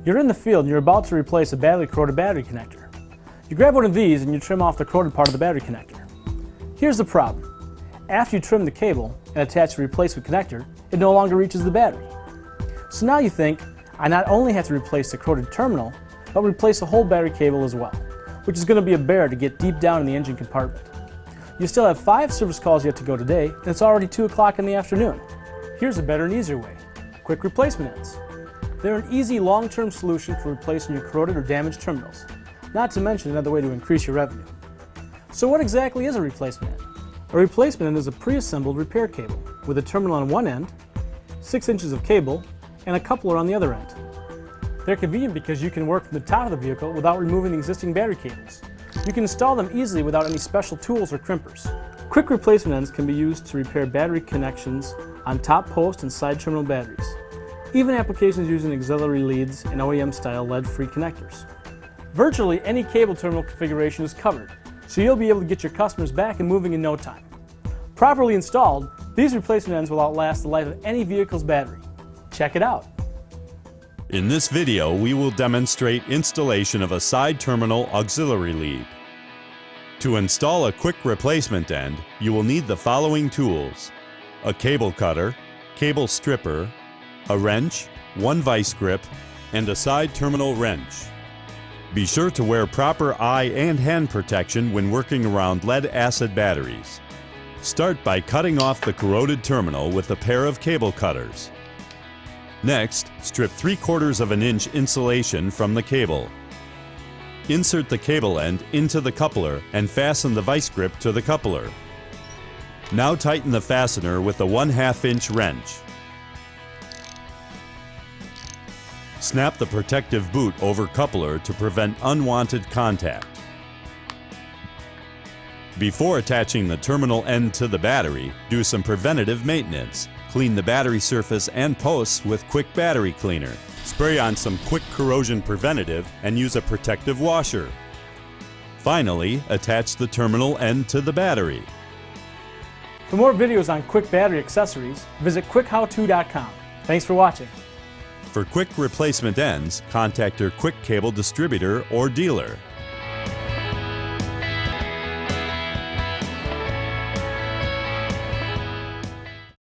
You're in the field and you're about to replace a badly corroded battery connector. You grab one of these and you trim off the corroded part of the battery connector. Here's the problem. After you trim the cable and attach the replacement connector, it no longer reaches the battery. So now you think, I not only have to replace the corroded terminal, but replace the whole battery cable as well, which is going to be a bear to get deep down in the engine compartment. You still have 5 service calls yet to go today, and it's already 2 o'clock in the afternoon. Here's a better and easier way. Quick replacement ends. They're an easy long-term solution for replacing your corroded or damaged terminals, not to mention another way to increase your revenue. So what exactly is a replacement end? A replacement end is a pre-assembled repair cable with a terminal on one end, 6 inches of cable, and a coupler on the other end. They're convenient because you can work from the top of the vehicle without removing the existing battery cables. You can install them easily without any special tools or crimpers. Quick replacement ends can be used to repair battery connections on top post and side terminal batteries. Even applications using auxiliary leads and OEM-style lead-free connectors. Virtually any cable terminal configuration is covered, so you'll be able to get your customers back and moving in no time. Properly installed, these replacement ends will outlast the life of any vehicle's battery. Check it out. In this video, we will demonstrate installation of a side terminal auxiliary lead. To install a quick replacement end, you will need the following tools: a cable cutter, cable stripper, a wrench, 1 vice grip, and a side terminal wrench. Be sure to wear proper eye and hand protection when working around lead-acid batteries. Start by cutting off the corroded terminal with a pair of cable cutters. Next, strip 3/4 of an inch insulation from the cable. Insert the cable end into the coupler and fasten the vice grip to the coupler. Now tighten the fastener with a 1/2 inch wrench. Snap the protective boot over coupler to prevent unwanted contact. Before attaching the terminal end to the battery, do some preventative maintenance. Clean the battery surface and posts with Quick Battery Cleaner. Spray on some quick corrosion preventative and use a protective washer. Finally, attach the terminal end to the battery. For more videos on quick battery accessories, visit quickhowto.com. Thanks for watching. For quick replacement ends, contact your Quick Cable distributor or dealer.